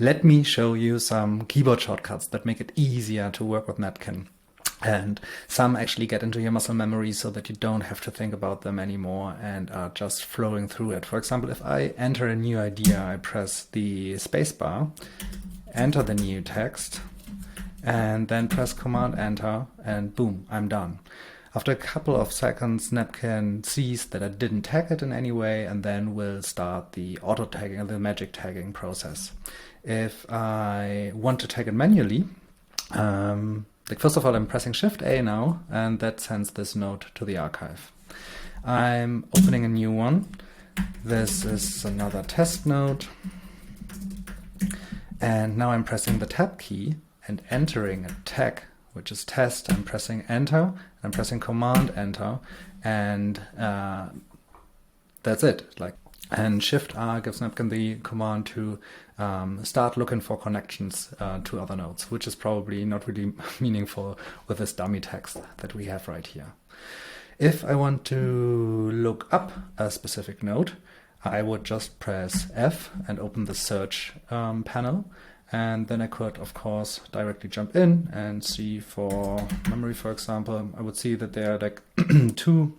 Let me show you some keyboard shortcuts that make it easier to work with Napkin. And some actually get into your muscle memory so that you don't have to think about them anymore and are just flowing through it. For example, if I enter a new idea, I press the spacebar, enter the new text, and then press Command Enter, and boom, I'm done. After a couple of seconds, Napkin sees that I didn't tag it in any way and then will start the auto tagging, the magic tagging process. If I want to tag it manually, first of all, I'm pressing Shift A now, and that sends this note to the archive. I'm opening a new one. This is another test node. And now I'm pressing the Tab key and entering a tag, which is test. I'm pressing Enter, I'm pressing Command Enter, and that's it. And Shift R gives Napkin the command to start looking for connections to other nodes, which is probably not really meaningful with this dummy text that we have right here. If I want to look up a specific node, I would just press F and open the search panel. And then I could, of course, directly jump in and see for memory, for example. I would see that there are like 2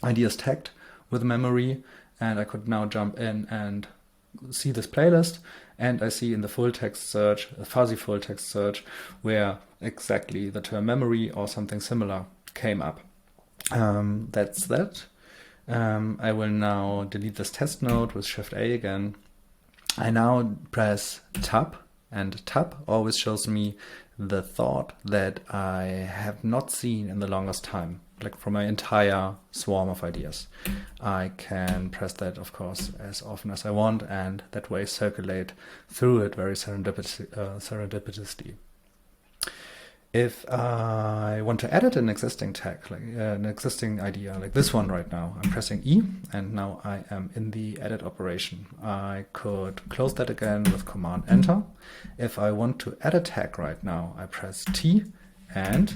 ideas tagged with memory. And I could now jump in and see this playlist. And I see in the full text search, a fuzzy full text search, where exactly the term memory or something similar came up. That's that. I will now delete this test node with Shift A again. I now press Tab, and Tab always shows me the thought that I have not seen in the longest time, like for my entire swarm of ideas. I can press that, of course, as often as I want, and that way circulate through it very serendipitously. If I want to edit an existing tag, like an existing idea, like this one right now, I'm pressing E, and now I am in the edit operation. I could close that again with Command Enter. If I want to add a tag right now, I press T, and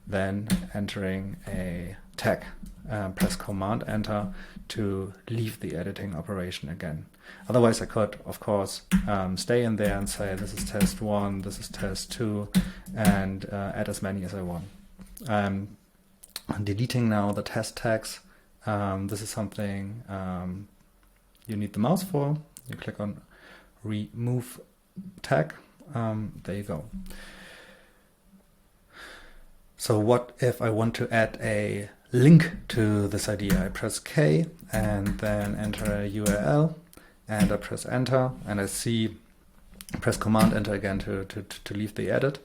then entering a tag. Press Command Enter to leave the editing operation again. Otherwise, I could, of course, stay in there and say this is test 1, this is test 2, and add as many as I want. I'm deleting now the test tags. This is something you need the mouse for. You click on Remove Tag. There you go. So what if I want to add a link to this idea? I press K and then enter a URL, and I press Enter, and I press Command Enter again to leave the edit.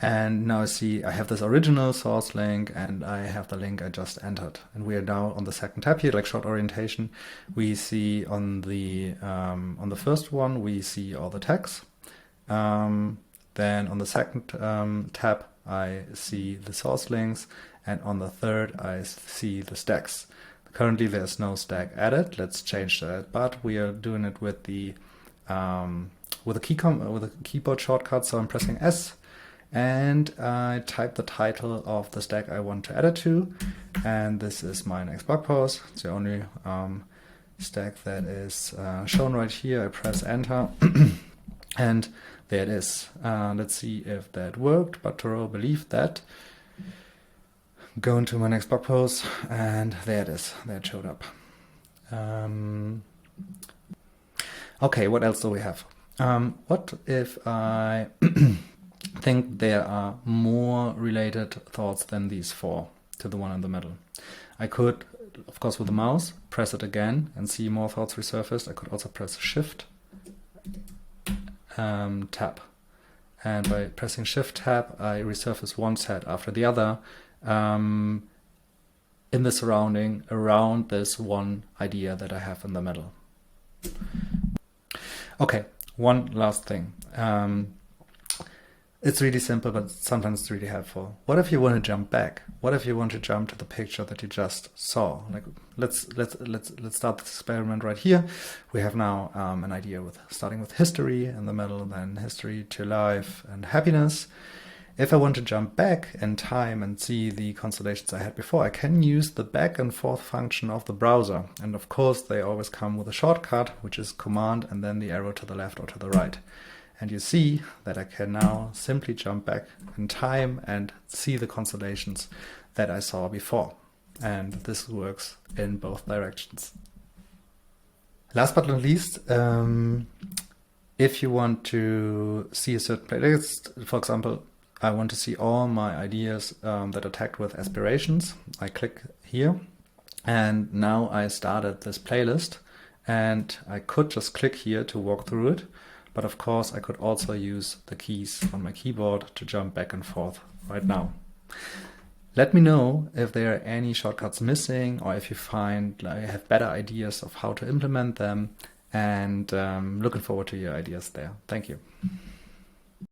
And now I see I have this original source link and I have the link I just entered. And we are now on the second tab here, like short orientation. We see on the first one, we see all the tags. Then on the second tab, I see the source links, and on the third, I see the stacks. Currently, there's no stack added. Let's change that, but we are doing it with the keyboard shortcut. So I'm pressing S, and I type the title of the stack I want to add it to, and this is my next blog post. It's the only stack that is shown right here. I press Enter. And there it is. Let's see if that worked, but to believe that. Go into my next blog post, and there it is. There it showed up. Okay, what else do we have? What if I think there are more related thoughts than these 4 to the one in the middle? I could, of course, with the mouse, press it again and see more thoughts resurfaced. I could also press Shift Tab, and by pressing Shift Tab, I resurface one set after the other in the surrounding around this one idea that I have in the middle. Okay, one last thing. It's really simple, but sometimes it's really helpful. What if you want to jump back? What if you want to jump to the picture that you just saw? Like, let's start this experiment right here. We have now an idea starting with history in the middle, then history to life and happiness. If I want to jump back in time and see the constellations I had before, I can use the back and forth function of the browser. And of course, they always come with a shortcut, which is Command and then the arrow to the left or to the right. And you see that I can now simply jump back in time and see the constellations that I saw before. And this works in both directions. Last but not least, if you want to see a certain playlist, for example, I want to see all my ideas that are tagged with aspirations. I click here, and now I started this playlist, and I could just click here to walk through it. But of course, I could also use the keys on my keyboard to jump back and forth right now. Let me know if there are any shortcuts missing, or if you find you have better ideas of how to implement them, and looking forward to your ideas there. Thank you.